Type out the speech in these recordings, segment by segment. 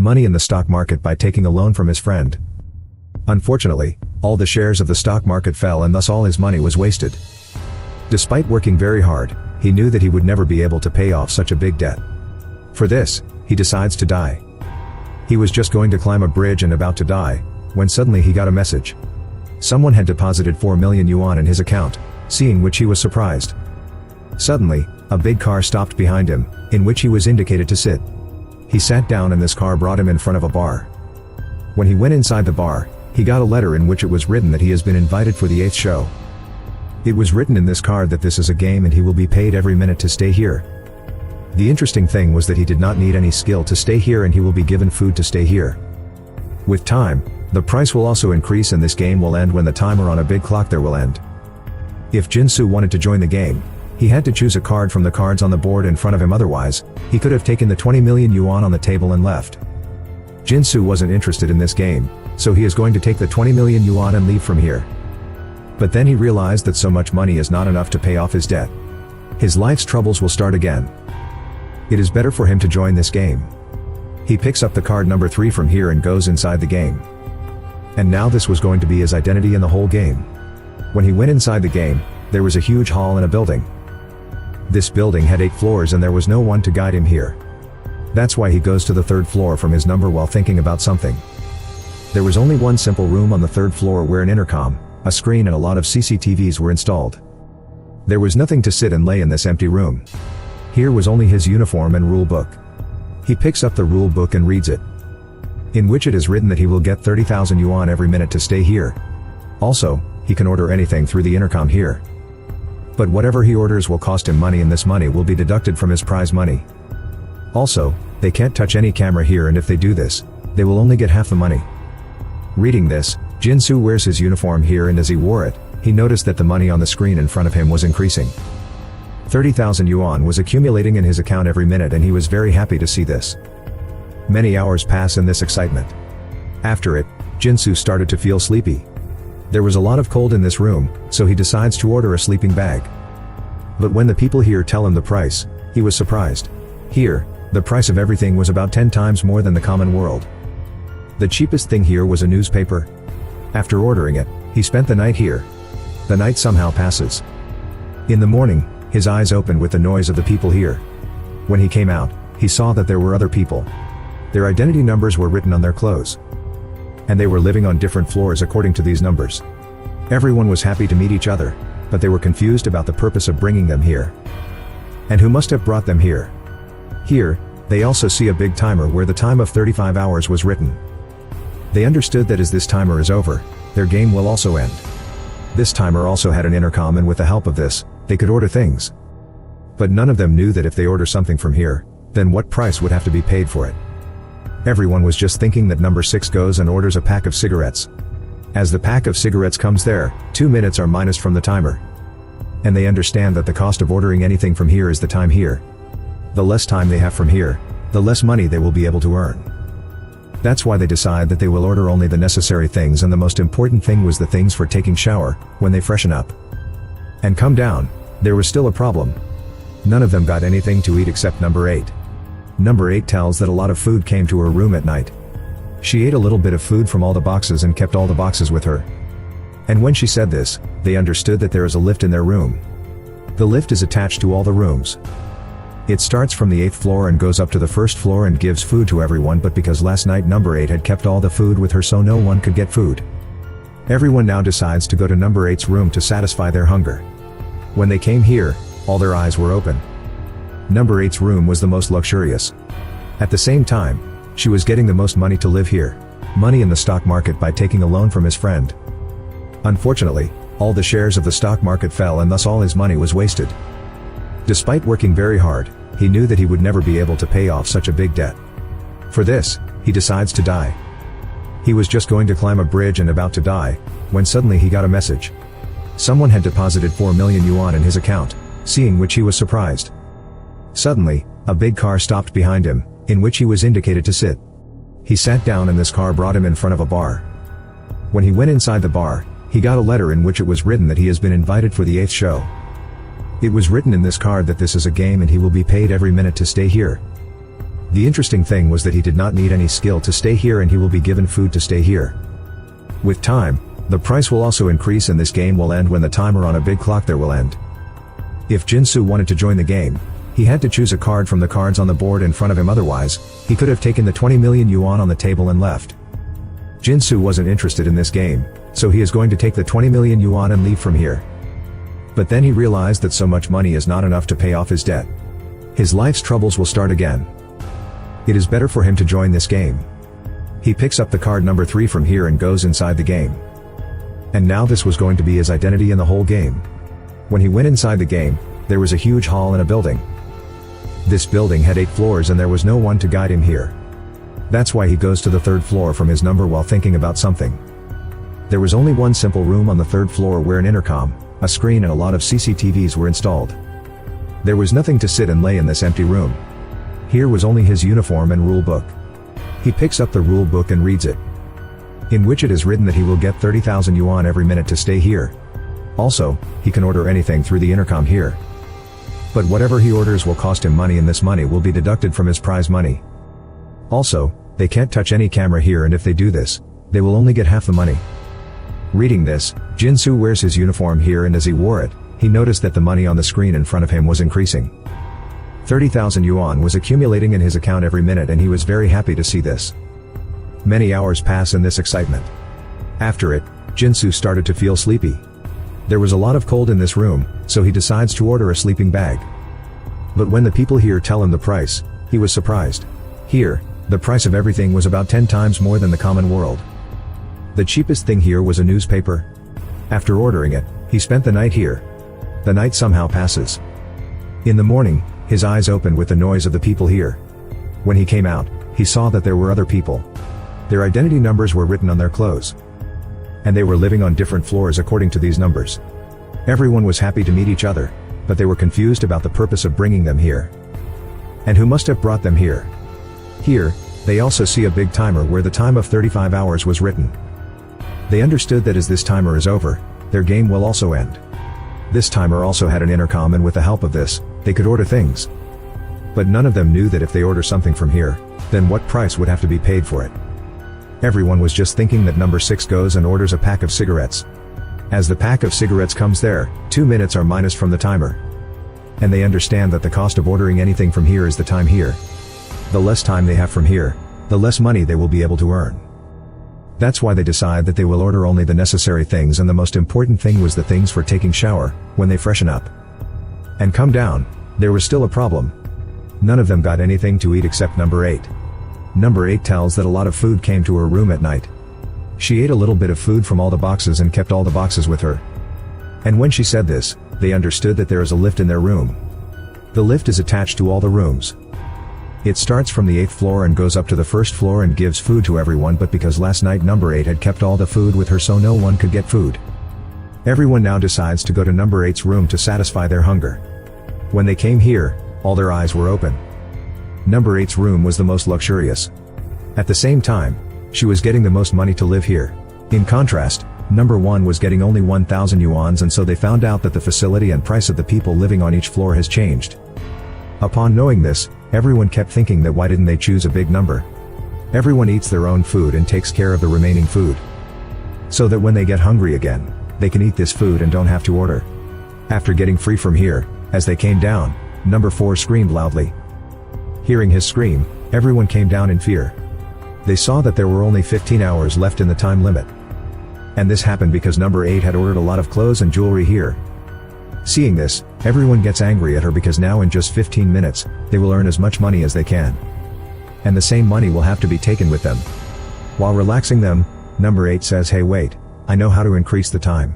money in the stock market by taking a loan from his friend. Unfortunately, all the shares of the stock market fell and thus all his money was wasted. Despite working very hard, he knew that he would never be able to pay off such a big debt. For this, he decides to die. He was just going to climb a bridge and about to die, when suddenly he got a message. Someone had deposited 4 million yuan in his account, seeing which he was surprised. Suddenly, a big car stopped behind him, in which he was indicated to sit. He sat down and this car brought him in front of a bar. When he went inside the bar, he got a letter in which it was written that he has been invited for the 8th show. It was written in this card that this is a game and he will be paid every minute to stay here. The interesting thing was that he did not need any skill to stay here and he will be given food to stay here. With time, the price will also increase and this game will end when the timer on a big clock there will end. If Jinsu wanted to join the game, he had to choose a card from the cards on the board in front of him, otherwise, he could have taken the 20 million yuan on the table and left. Jinsu wasn't interested in this game, so he is going to take the 20 million yuan and leave from here. But then he realized that so much money is not enough to pay off his debt. His life's troubles will start again. It is better for him to join this game. He picks up the card number 3 from here and goes inside the game. And now this was going to be his identity in the whole game. When he went inside the game, there was a huge hall in a building. This building had 8 floors and there was no one to guide him here. That's why he goes to the 3rd floor from his number while thinking about something. There was only one simple room on the 3rd floor where an intercom, a screen and a lot of CCTVs were installed. There was nothing to sit and lay in this empty room. Here was only his uniform and rule book. He picks up the rule book and reads it, in which it is written that he will get 30,000 yuan every minute to stay here. Also, he can order anything through the intercom here. But whatever he orders will cost him money and this money will be deducted from his prize money. Also, they can't touch any camera here and if they do this, they will only get half the money. Reading this, Jinsu wears his uniform here and as he wore it, he noticed that the money on the screen in front of him was increasing. 30,000 yuan was accumulating in his account every minute and he was very happy to see this. Many hours pass in this excitement. After it, Jinsu started to feel sleepy. There was a lot of cold in this room, so he decides to order a sleeping bag. But when the people here tell him the price, he was surprised. Here, the price of everything was about 10 times more than the common world. The cheapest thing here was a newspaper. After ordering it, he spent the night here. The night somehow passes. In the morning, his eyes opened with the noise of the people here. When he came out, he saw that there were other people. Their identity numbers were written on their clothes. And they were living on different floors according to these numbers. Everyone was happy to meet each other, but they were confused about the purpose of bringing them here. And who must have brought them here? Here, they also see a big timer where the time of 35 hours was written. They understood that as this timer is over, their game will also end. This timer also had an intercom and with the help of this, they could order things. But none of them knew that if they order something from here, then what price would have to be paid for it. Everyone was just thinking that number 6 goes and orders a pack of cigarettes. As the pack of cigarettes comes there, 2 minutes are minus from the timer. And they understand that the cost of ordering anything from here is the time here. The less time they have from here, the less money they will be able to earn. That's why they decide that they will order only the necessary things and the most important thing was the things for taking shower, when they freshen up. And come down, there was still a problem. None of them got anything to eat except number 8. Number 8 tells that a lot of food came to her room at night. She ate a little bit of food from all the boxes and kept all the boxes with her. And when she said this, they understood that there is a lift in their room. The lift is attached to all the rooms. It starts from the 8th floor and goes up to the 1st floor and gives food to everyone, but because last night number 8 had kept all the food with her so no one could get food. Everyone now decides to go to number 8's room to satisfy their hunger. When they came here, all their eyes were open. Number 8's room was the most luxurious. At the same time, she was getting the most money to live here. Money in the stock market by taking a loan from his friend. Unfortunately, all the shares of the stock market fell and thus all his money was wasted. Despite working very hard, he knew that he would never be able to pay off such a big debt. For this, he decides to die. He was just going to climb a bridge and about to die, when suddenly he got a message. Someone had deposited 4 million yuan in his account, seeing which he was surprised. Suddenly, a big car stopped behind him, in which he was indicated to sit. He sat down and this car brought him in front of a bar. When he went inside the bar, he got a letter in which it was written that he has been invited for the 8th show. It was written in this card that this is a game and he will be paid every minute to stay here. The interesting thing was that he did not need any skill to stay here, and he will be given food to stay here. With time, the price will also increase, and this game will end when the timer on a big clock there will end. If Jinsu wanted to join the game, he had to choose a card from the cards on the board in front of him, otherwise, he could have taken the 20 million yuan on the table and left. Jinsu wasn't interested in this game, so he is going to take the 20 million yuan and leave from here. But then he realized that so much money is not enough to pay off his debt. His life's troubles will start again. It is better for him to join this game. He picks up the card number 3 from here and goes inside the game. And now this was going to be his identity in the whole game. When he went inside the game, there was a huge hall in a building. This building had 8 floors and there was no one to guide him here. That's why he goes to the 3rd floor from his number while thinking about something. There was only one simple room on the 3rd floor where an intercom, a screen and a lot of CCTVs were installed. There was nothing to sit and lay in this empty room. Here was only his uniform and rule book. He picks up the rule book and reads it, in which it is written that he will get 30,000 yuan every minute to stay here. Also, he can order anything through the intercom here. But whatever he orders will cost him money, and this money will be deducted from his prize money. Also, they can't touch any camera here, and if they do this, they will only get half the money. Reading this, Jinsu wears his uniform here, and as he wore it, he noticed that the money on the screen in front of him was increasing. 30,000 yuan was accumulating in his account every minute, and he was very happy to see this. Many hours pass in this excitement. After it, Jinsu started to feel sleepy. There was a lot of cold in this room, so he decides to order a sleeping bag. But when the people here tell him the price, he was surprised. Here, the price of everything was about 10 times more than the common world. The cheapest thing here was a newspaper. After ordering it, he spent the night here. The night somehow passes. In the morning, his eyes opened with the noise of the people here. When he came out, he saw that there were other people. Their identity numbers were written on their clothes. And they were living on different floors according to these numbers. Everyone was happy to meet each other, but they were confused about the purpose of bringing them here. And who must have brought them here? Here, they also see a big timer where the time of 35 hours was written. They understood that as this timer is over, their game will also end. This timer also had an intercom, and with the help of this, they could order things. But none of them knew that if they order something from here, then what price would have to be paid for it. Everyone was just thinking that number 6 goes and orders a pack of cigarettes. As the pack of cigarettes comes there, 2 minutes are minus from the timer. And they understand that the cost of ordering anything from here is the time here. The less time they have from here, the less money they will be able to earn. That's why they decide that they will order only the necessary things, and the most important thing was the things for taking shower, when they freshen up and come down. There was still a problem. None of them got anything to eat except number 8. Number 8 tells that a lot of food came to her room at night. She ate a little bit of food from all the boxes and kept all the boxes with her. And when she said this, they understood that there is a lift in their room. The lift is attached to all the rooms. It starts from the 8th floor and goes up to the 1st floor and gives food to everyone, but because last night number 8 had kept all the food with her, so no one could get food. Everyone now decides to go to number 8's room to satisfy their hunger. When they came here, all their eyes were open. Number 8's room was the most luxurious. At the same time, she was getting the most money to live here. In contrast, number 1 was getting only 1,000 yuans, and so they found out that the facility and price of the people living on each floor has changed. Upon knowing this, everyone kept thinking that why didn't they choose a big number? Everyone eats their own food and takes care of the remaining food, so that when they get hungry again, they can eat this food and don't have to order. After getting free from here, as they came down, number 4 screamed loudly. Hearing his scream, everyone came down in fear. They saw that there were only 15 hours left in the time limit. And this happened because number 8 had ordered a lot of clothes and jewelry here. Seeing this, everyone gets angry at her because now in just 15 minutes, they will earn as much money as they can. And the same money will have to be taken with them. While relaxing them, number 8 says, "Hey wait, I know how to increase the time."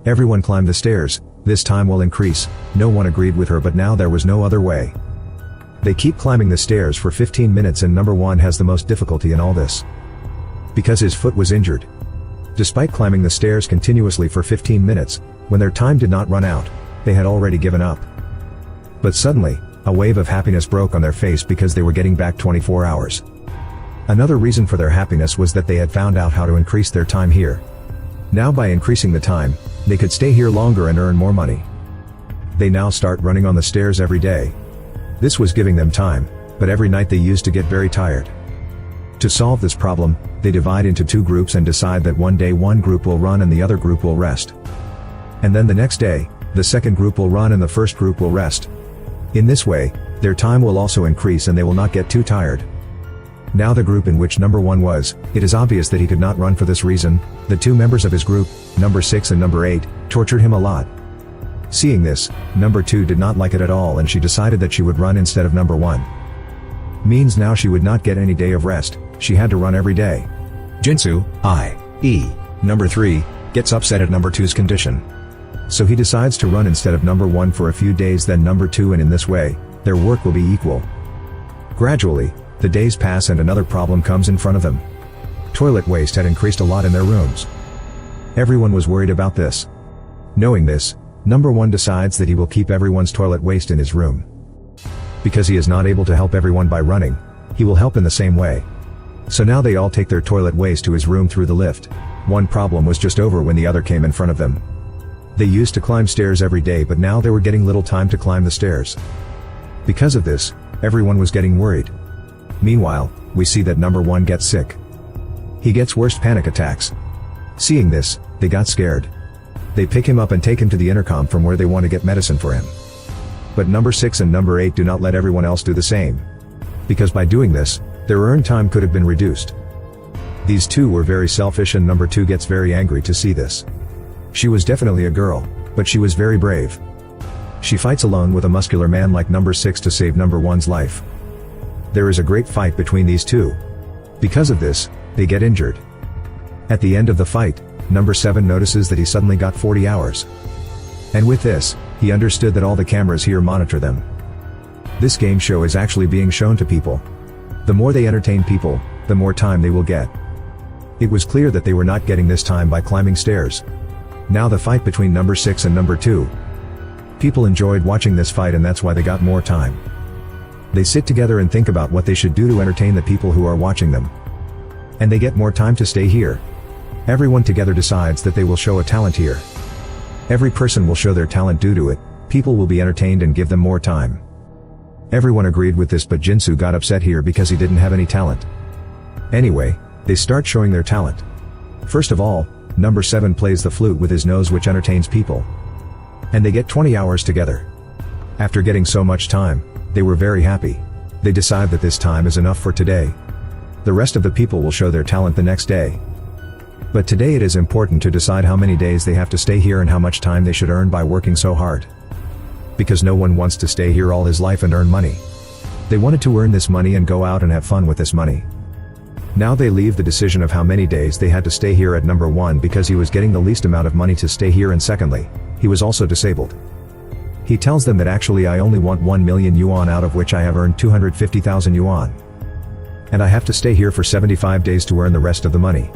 Everyone climbed the stairs. This time will increase. No one agreed with her, but now there was no other way. They keep climbing the stairs for 15 minutes and number 1 has the most difficulty in all this, because his foot was injured. Despite climbing the stairs continuously for 15 minutes, when their time did not run out, they had already given up. But suddenly, a wave of happiness broke on their face because they were getting back 24 hours. Another reason for their happiness was that they had found out how to increase their time here. Now by increasing the time, they could stay here longer and earn more money. They now start running on the stairs every day. This was giving them time, but every night they used to get very tired. To solve this problem, they divide into two groups and decide that one day one group will run and the other group will rest. And then the next day, the second group will run and the first group will rest. In this way, their time will also increase and they will not get too tired. Now the group in which number 1 was, it is obvious that he could not run for this reason. The two members of his group, number 6 and number 8, tortured him a lot. Seeing this, number 2 did not like it at all and she decided that she would run instead of number 1. Means now she would not get any day of rest, she had to run every day. Jinsu, i.e., number 3, gets upset at number 2's condition. So he decides to run instead of number 1 for a few days, then number 2, and in this way, their work will be equal. Gradually, the days pass and another problem comes in front of them. Toilet waste had increased a lot in their rooms. Everyone was worried about this. Knowing this, number 1 decides that he will keep everyone's toilet waste in his room. Because he is not able to help everyone by running, he will help in the same way. So now they all take their toilet waste to his room through the lift. One problem was just over when the other came in front of them. They used to climb stairs every day, but now they were getting little time to climb the stairs. Because of this, everyone was getting worried. Meanwhile, we see that number 1 gets sick. He gets worst panic attacks. Seeing this, they got scared. They pick him up and take him to the intercom from where they want to get medicine for him. But number 6 and number 8 do not let everyone else do the same. Because by doing this, their earned time could have been reduced. These two were very selfish and number 2 gets very angry to see this. She was definitely a girl, but she was very brave. She fights alone with a muscular man like number 6 to save number 1's life. There is a great fight between these two. Because of this, they get injured. At the end of the fight, number 7 notices that he suddenly got 40 hours. And with this, he understood that all the cameras here monitor them. This game show is actually being shown to people. The more they entertain people, the more time they will get. It was clear that they were not getting this time by climbing stairs. Now the fight between number 6 and number 2. People enjoyed watching this fight and that's why they got more time. They sit together and think about what they should do to entertain the people who are watching them. And they get more time to stay here. Everyone together decides that they will show a talent here. Every person will show their talent due to it, people will be entertained and give them more time. Everyone agreed with this, but Jinsu got upset here because he didn't have any talent. Anyway, they start showing their talent. First of all, number 7 plays the flute with his nose, which entertains people. And they get 20 hours together. After getting so much time, they were very happy. They decide that this time is enough for today. The rest of the people will show their talent the next day. But today it is important to decide how many days they have to stay here and how much time they should earn by working so hard. Because no one wants to stay here all his life and earn money. They wanted to earn this money and go out and have fun with this money. Now they leave the decision of how many days they had to stay here at number 1 because he was getting the least amount of money to stay here, and secondly, he was also disabled. He tells them that actually I only want 1 million yuan, out of which I have earned 250,000 yuan. And I have to stay here for 75 days to earn the rest of the money.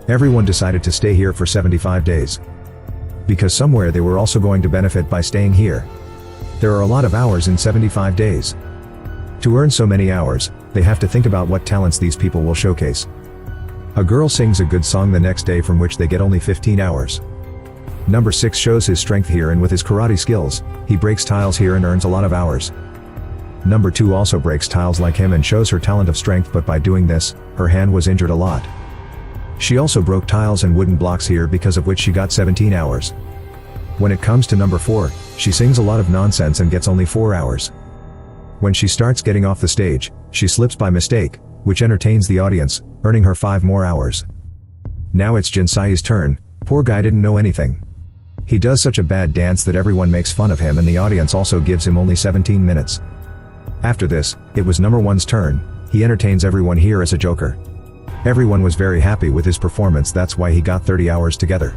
Everyone decided to stay here for 75 days. Because somewhere they were also going to benefit by staying here. There are a lot of hours in 75 days. To earn so many hours, they have to think about what talents these people will showcase. A girl sings a good song the next day from which they get only 15 hours. Number 6 shows his strength here, and with his karate skills, he breaks tiles here and earns a lot of hours. Number 2 also breaks tiles like him and shows her talent of strength, but by doing this, her hand was injured a lot. She also broke tiles and wooden blocks here, because of which she got 17 hours. When it comes to number 4, she sings a lot of nonsense and gets only 4 hours. When she starts getting off the stage, she slips by mistake, which entertains the audience, earning her 5 more hours. Now it's Jinsai's turn. Poor guy didn't know anything. He does such a bad dance that everyone makes fun of him, and the audience also gives him only 17 minutes. After this, it was number 1's turn. He entertains everyone here as a joker. Everyone was very happy with his performance, that's why he got 30 hours together.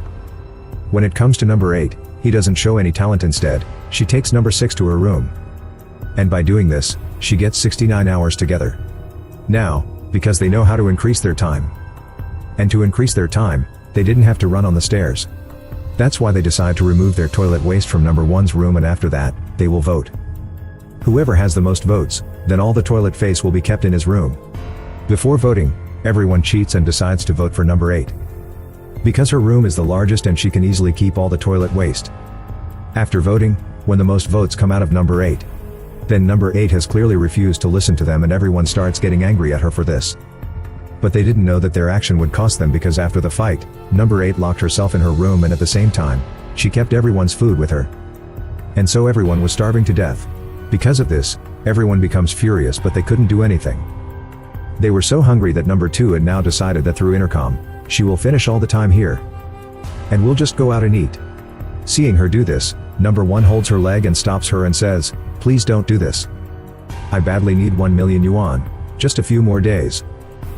When it comes to number 8, he doesn't show any talent. Instead, she takes number 6 to her room. And by doing this, she gets 69 hours together. Now, because they know how to increase their time. And to increase their time, they didn't have to run on the stairs. That's why they decide to remove their toilet waste from number 1's room, and after that, they will vote. Whoever has the most votes, then all the toilet face will be kept in his room. Before voting, everyone cheats and decides to vote for number 8. Because her room is the largest and she can easily keep all the toilet waste. After voting, when the most votes come out of number 8, Then number 8 has clearly refused to listen to them and everyone starts getting angry at her for this. But they didn't know that their action would cost them because after the fight, number 8 locked herself in her room and at the same time, she kept everyone's food with her. And so everyone was starving to death. Because of this, everyone becomes furious but they couldn't do anything. They were so hungry that number 2 had now decided that through intercom, she will finish all the time here. And we'll just go out and eat. Seeing her do this, number 1 holds her leg and stops her and says, "Please don't do this. I badly need 1 million yuan, just a few more days."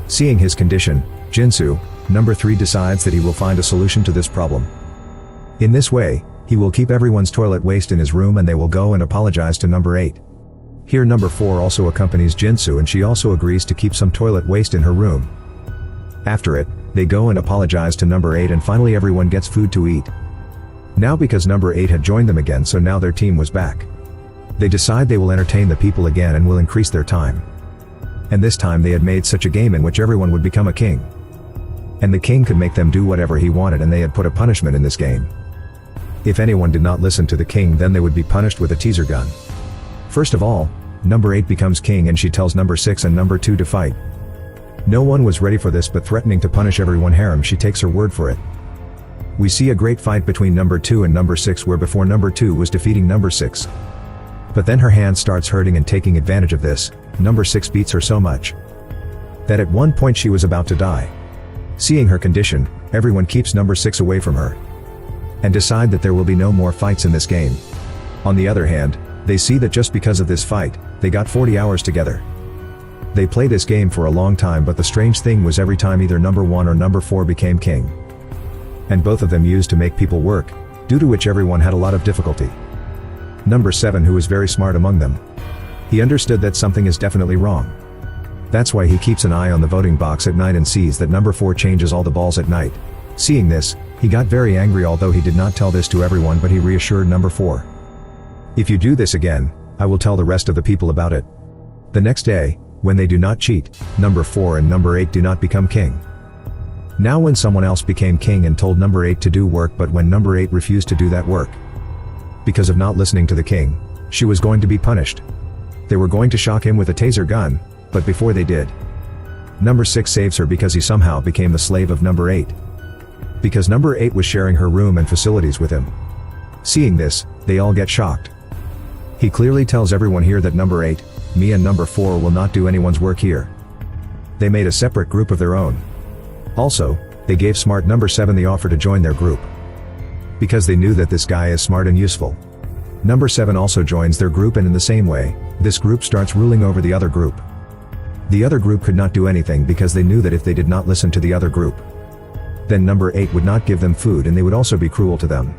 Seeing his condition, Jinsu, number 3 decides that he will find a solution to this problem. In this way, he will keep everyone's toilet waste in his room and they will go and apologize to number 8. Here number 4 also accompanies Jinsu and she also agrees to keep some toilet waste in her room. After it, they go and apologize to number 8 and finally everyone gets food to eat. Now because number 8 had joined them again so now their team was back. They decide they will entertain the people again and will increase their time. And this time they had made such a game in which everyone would become a king. And the king could make them do whatever he wanted and they had put a punishment in this game. If anyone did not listen to the king then they would be punished with a teaser gun. First of all, number 8 becomes king and she tells number 6 and number 2 to fight. No one was ready for this but threatening to punish everyone harem she takes her word for it. We see a great fight between number 2 and number 6 where before number 2 was defeating number 6. But then her hand starts hurting and taking advantage of this, number 6 beats her so much that at one point she was about to die. Seeing her condition, everyone keeps number 6 away from her and decide that there will be no more fights in this game. On the other hand, they see that just because of this fight, they got 40 hours together. They play this game for a long time but the strange thing was every time either number 1 or number 4 became king. And both of them used to make people work, due to which everyone had a lot of difficulty. Number 7 who was very smart among them. He understood that something is definitely wrong. That's why he keeps an eye on the voting box at night and sees that number 4 changes all the balls at night. Seeing this, he got very angry although he did not tell this to everyone but he reassured number 4. "If you do this again, I will tell the rest of the people about it." The next day, when they do not cheat, number 4 and number 8 do not become king. Now when someone else became king and told number 8 to do work but when number 8 refused to do that work because of not listening to the king, she was going to be punished. They were going to shock him with a taser gun, but before they did, number 6 saves her because he somehow became the slave of number 8. Because number 8 was sharing her room and facilities with him. Seeing this, they all get shocked. He clearly tells everyone here that number 8, me and number 4 will not do anyone's work here. They made a separate group of their own. Also, they gave smart number 7 the offer to join their group. Because they knew that this guy is smart and useful. Number 7 also joins their group and in the same way, this group starts ruling over the other group. The other group could not do anything because they knew that if they did not listen to the other group, then number 8 would not give them food and they would also be cruel to them.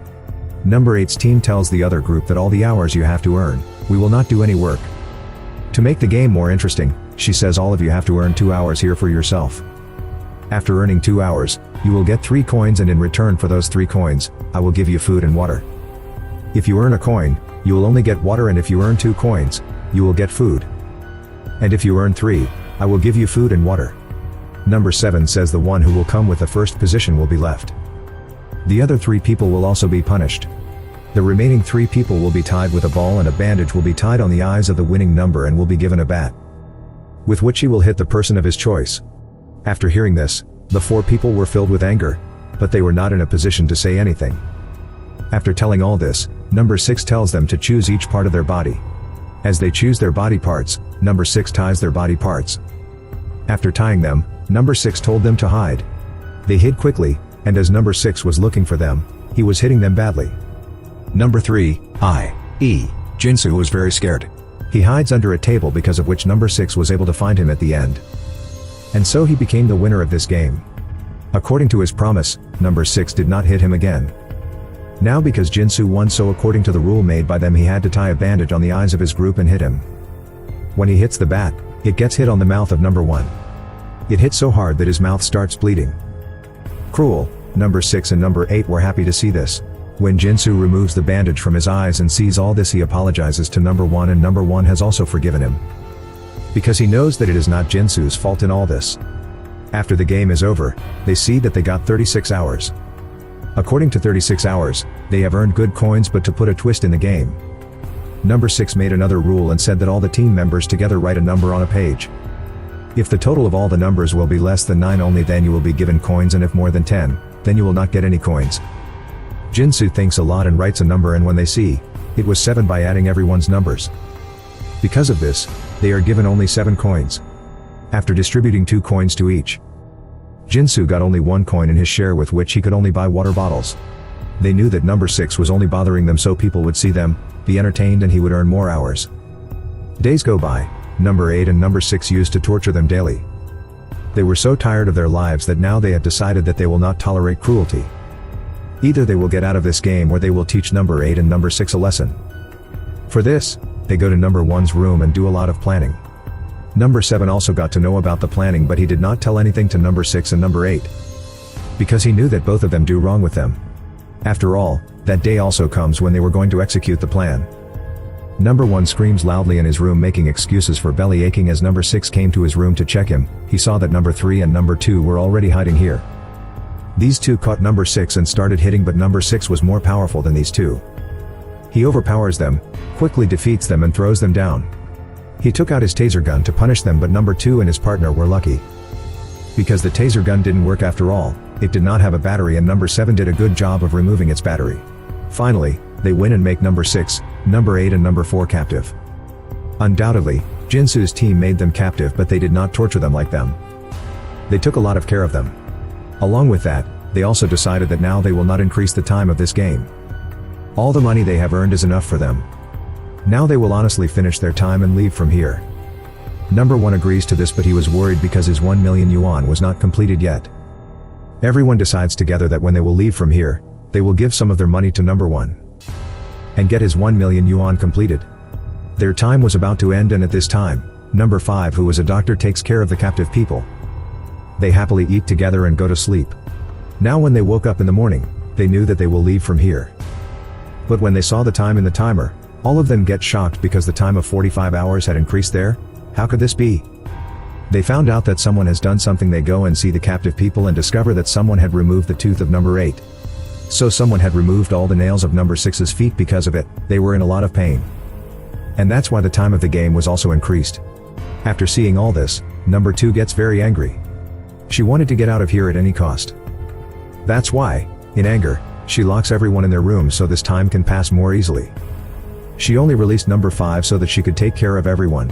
Number 8's team tells the other group that all the hours you have to earn, we will not do any work. To make the game more interesting, she says all of you have to earn 2 hours here for yourself. After earning 2 hours, you will get 3 coins and in return for those 3 coins, I will give you food and water. If you earn a coin, you will only get water and if you earn 2 coins, you will get food. And if you earn 3, I will give you food and water. Number 7 says the one who will come with the first position will be left. The other 3 people will also be punished. The remaining 3 people will be tied with a ball and a bandage will be tied on the eyes of the winning number and will be given a bat, with which he will hit the person of his choice. After hearing this, the 4 people were filled with anger, but they were not in a position to say anything. After telling all this, number 6 tells them to choose each part of their body. As they choose their body parts, number 6 ties their body parts. After tying them, number 6 told them to hide. They hid quickly, and as number 6 was looking for them, he was hitting them badly. Number 3, Jinsu was very scared. He hides under a table because of which number 6 was able to find him at the end. And so he became the winner of this game. According to his promise, number 6 did not hit him again. Now because Jinsu won, so according to the rule made by them, he had to tie a bandage on the eyes of his group and hit him. When he hits the bat, it gets hit on the mouth of number 1. It hit so hard that his mouth starts bleeding. Cruel, number 6 and number 8 were happy to see this. When Jinsu removes the bandage from his eyes and sees all this, he apologizes to number 1 and number 1 has also forgiven him. Because he knows that it is not Jinsu's fault in all this. After the game is over, they see that they got 36 hours. According to 36 hours, they have earned good coins, but to put a twist in the game, number 6 made another rule and said that all the team members together write a number on a page. If the total of all the numbers will be less than 9 only, then you will be given coins, and if more than 10, then you will not get any coins. Jinsu thinks a lot and writes a number, and when they see, it was 7 by adding everyone's numbers. Because of this, they are given only 7 coins. After distributing 2 coins to each, Jinsu got only 1 coin in his share, with which he could only buy water bottles. They knew that number 6 was only bothering them so people would see them, be entertained, and he would earn more hours. Days go by. Number 8 and number 6 used to torture them daily. They were so tired of their lives that now they have decided that they will not tolerate cruelty. Either they will get out of this game, or they will teach number 8 and number 6 a lesson. For this, they go to number 1's room and do a lot of planning. Number 7 also got to know about the planning, but he did not tell anything to number 6 and number 8. Because he knew that both of them do wrong with them. After all, that day also comes when they were going to execute the plan. Number 1 screams loudly in his room, making excuses for belly aching. As number 6 came to his room to check him, he saw that number 3 and number 2 were already hiding here. These two caught number 6 and started hitting, but number 6 was more powerful than these two. He overpowers them, quickly defeats them, and throws them down. He took out his taser gun to punish them, but number 2 and his partner were lucky. Because the taser gun didn't work after all, it did not have a battery, and number 7 did a good job of removing its battery. Finally, they win and make number 6, number 8 and number 4 captive. Undoubtedly, Jinsu's team made them captive, but they did not torture them like them. They took a lot of care of them. Along with that, they also decided that now they will not increase the time of this game. All the money they have earned is enough for them. Now they will honestly finish their time and leave from here. Number 1 agrees to this, but he was worried because his 1 million yuan was not completed yet. Everyone decides together that when they will leave from here, they will give some of their money to number 1. And get his 1 million yuan completed. Their time was about to end, and at this time, number 5, who was a doctor, takes care of the captive people. They happily eat together and go to sleep. Now when they woke up in the morning, they knew that they will leave from here. But when they saw the time in the timer, all of them get shocked because the time of 45 hours had increased there. How could this be? They found out that someone has done something. They go and see the captive people and discover that someone had removed the tooth of number 8. So someone had removed all the nails of number 6's feet. Because of it, they were in a lot of pain. And that's why the time of the game was also increased. After seeing all this, number 2 gets very angry. She wanted to get out of here at any cost. That's why, in anger, she locks everyone in their rooms so this time can pass more easily. She only released number 5 so that she could take care of everyone.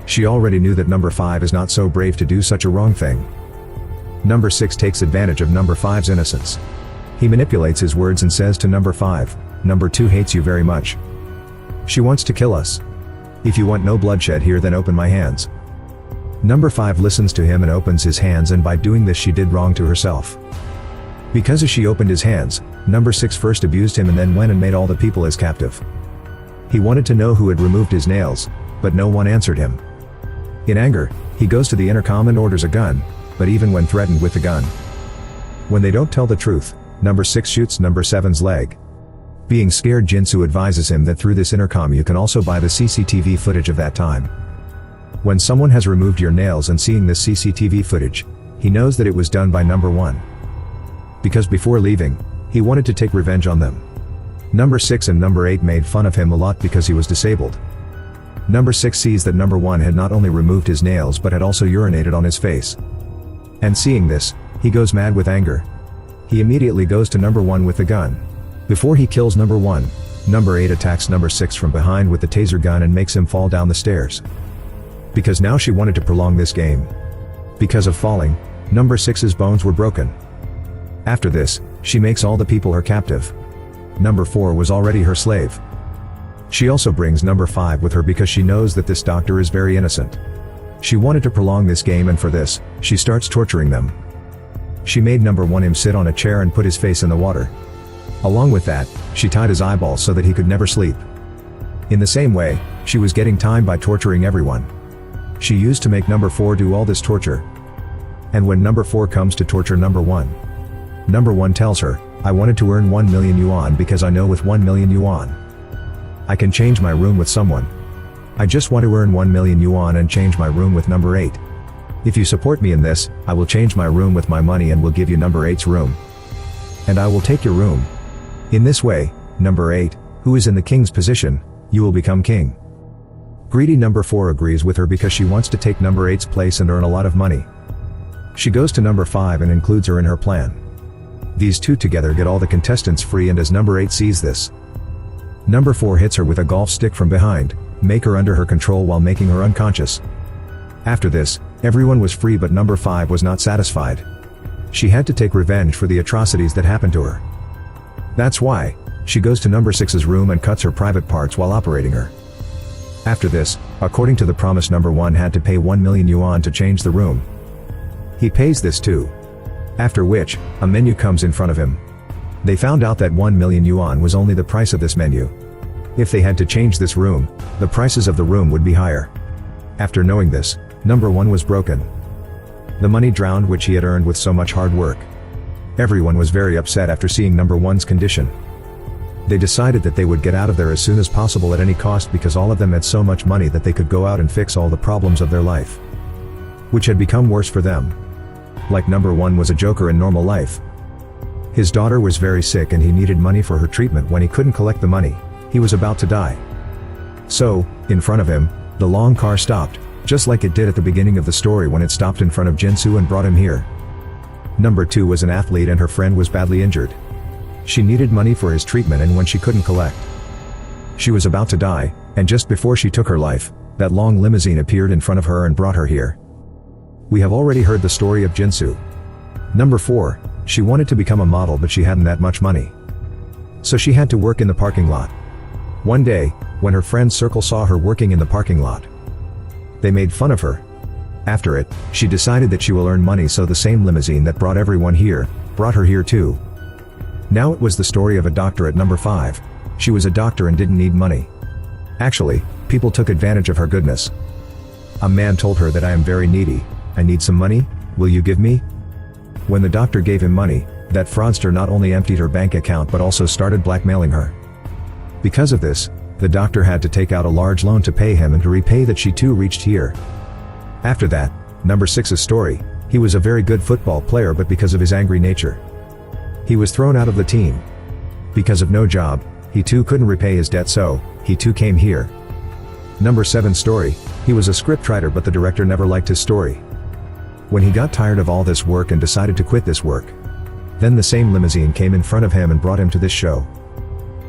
She already knew that number 5 is not so brave to do such a wrong thing. Number 6 takes advantage of number 5's innocence. He manipulates his words and says to number 5, number 2 hates you very much. She wants to kill us. If you want no bloodshed here, then open my hands. Number 5 listens to him and opens his hands, and by doing this she did wrong to herself. Because as she opened his hands, number 6 first abused him and then went and made all the people his captive. He wanted to know who had removed his nails, but no one answered him. In anger, he goes to the intercom and orders a gun, but even when threatened with the gun, when they don't tell the truth, number 6 shoots number 7's leg. Being scared, Jinsu advises him that through this intercom you can also buy the CCTV footage of that time. When someone has removed your nails and seeing this CCTV footage, he knows that it was done by number 1. Because before leaving, he wanted to take revenge on them. Number 6 and number 8 made fun of him a lot because he was disabled. Number 6 sees that number 1 had not only removed his nails but had also urinated on his face. And seeing this, he goes mad with anger. He immediately goes to number 1 with the gun. Before he kills number 1, number 8 attacks number 6 from behind with the taser gun and makes him fall down the stairs. Because now she wanted to prolong this game. Because of falling, number 6's bones were broken. After this, she makes all the people her captive. Number 4 was already her slave. She also brings number 5 with her because she knows that this doctor is very innocent. She wanted to prolong this game, and for this, she starts torturing them. She made number 1 sit on a chair and put his face in the water. Along with that, she tied his eyeballs so that he could never sleep. In the same way, she was getting time by torturing everyone. She used to make number 4 do all this torture. And when number 4 comes to torture number 1, number 1 tells her, I wanted to earn 1 million yuan because I know with 1 million yuan, I can change my room with someone. I just want to earn 1 million yuan and change my room with number 8. If you support me in this, I will change my room with my money and will give you number 8's room. And I will take your room. In this way, number 8, who is in the king's position, You will become king. Greedy number 4 agrees with her because she wants to take number 8's place and earn a lot of money. She goes to number 5 and includes her in her plan. These two together get all the contestants free, and as number 8 sees this, number 4 hits her with a golf stick from behind, make her under her control while making her unconscious. After this, everyone was free, but number 5 was not satisfied. She had to take revenge for the atrocities that happened to her. That's why she goes to number 6's room and cuts her private parts while operating her. After this, according to the promise, number 1 had to pay 1 million yuan to change the room. He pays this too. After which, a menu comes in front of him. They found out that 1 million yuan was only the price of this menu. If they had to change this room, the prices of the room would be higher. After knowing this, number 1 was broken. The money drowned which he had earned with so much hard work. Everyone was very upset after seeing number 1's condition. They decided that they would get out of there as soon as possible at any cost, because all of them had so much money that they could go out and fix all the problems of their life, which had become worse for them. Like number 1 was a joker in normal life. His daughter was very sick and he needed money for her treatment. When he couldn't collect the money, he was about to die. So, in front of him, the long car stopped, just like it did at the beginning of the story when it stopped in front of Jinsu and brought him here. Number 2 was an athlete and her friend was badly injured. She needed money for his treatment, and when she couldn't collect, she was about to die, and just before she took her life, that long limousine appeared in front of her and brought her here. We have already heard the story of Jinsu. Number 4, she wanted to become a model, but she hadn't that much money. So she had to work in the parking lot. One day, when her friend Circle saw her working in the parking lot, they made fun of her. After it, she decided that she will earn money, so the same limousine that brought everyone here, brought her here too. Now it was the story of a doctor at number 5. She was a doctor and didn't need money. Actually, people took advantage of her goodness. A man told her that I am very needy, I need some money, will you give me? When the doctor gave him money, that fraudster not only emptied her bank account but also started blackmailing her. Because of this, the doctor had to take out a large loan to pay him and to repay that she too reached here. After that, number 6's story, he was a very good football player, but because of his angry nature, he was thrown out of the team. Because of no job, he too couldn't repay his debt, so he too came here. Number 7's story, he was a scriptwriter, but the director never liked his story. When he got tired of all this work and decided to quit this work, then the same limousine came in front of him and brought him to this show.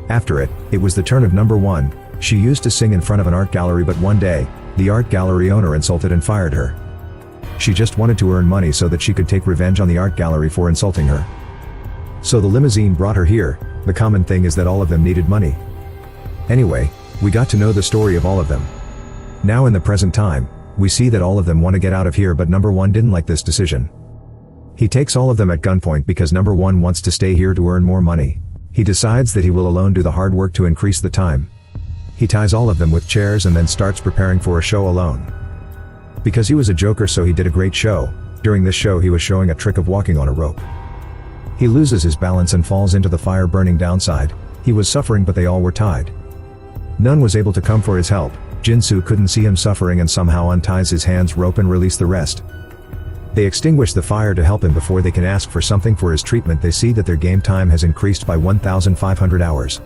After it, it was the turn of number 1. She used to sing in front of an art gallery, but one day, the art gallery owner insulted and fired her. She just wanted to earn money so that she could take revenge on the art gallery for insulting her. So the limousine brought her here. The common thing is that all of them needed money. Anyway, we got to know the story of all of them. Now in the present time, we see that all of them want to get out of here, but number 1 didn't like this decision. He takes all of them at gunpoint because number 1 wants to stay here to earn more money. He decides that he will alone do the hard work to increase the time. He ties all of them with chairs and then starts preparing for a show alone. Because he was a joker, so he did a great show. During this show he was showing a trick of walking on a rope. He loses his balance and falls into the fire burning downside. He was suffering, but they all were tied. None was able to come for his help. Jinsu couldn't see him suffering and somehow unties his hands rope and release the rest. They extinguish the fire to help him before they can ask for something for his treatment. They see that their game time has increased by 1,500 hours.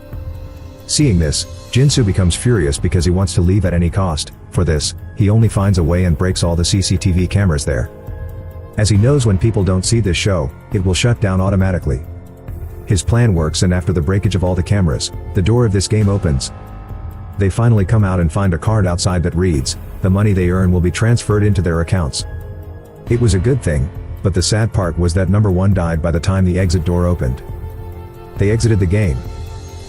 Seeing this, Jinsu becomes furious because he wants to leave at any cost. For this, he only finds a way and breaks all the CCTV cameras there. As he knows when people don't see this show, it will shut down automatically. His plan works, and after the breakage of all the cameras, the door of this game opens. They finally come out and find a card outside that reads, the money they earn will be transferred into their accounts. It was a good thing, but the sad part was that number 1 died by the time the exit door opened. They exited the game.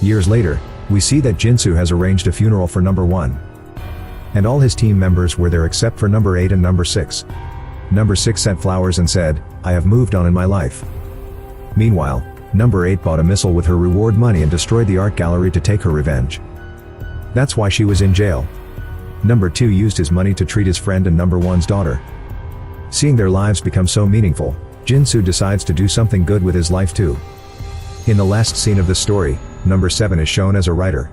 Years later, we see that Jinsu has arranged a funeral for number 1. And all his team members were there except for number 8 and number 6. Number 6 sent flowers and said, I have moved on in my life. Meanwhile, number 8 bought a missile with her reward money and destroyed the art gallery to take her revenge. That's why she was in jail. Number 2 used his money to treat his friend and number 1's daughter. Seeing their lives become so meaningful, Jinsu decides to do something good with his life too. In the last scene of this story, number 7 is shown as a writer.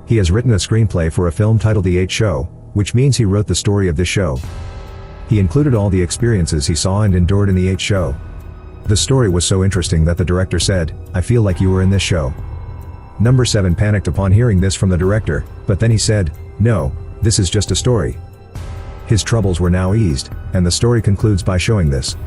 He has written a screenplay for a film titled The 8 Show, which means he wrote the story of this show. He included all the experiences he saw and endured in the 8 Show. The story was so interesting that the director said, I feel like you were in this show. Number 7 panicked upon hearing this from the director. But then he said, "No, this is just a story." His troubles were now eased, and the story concludes by showing this.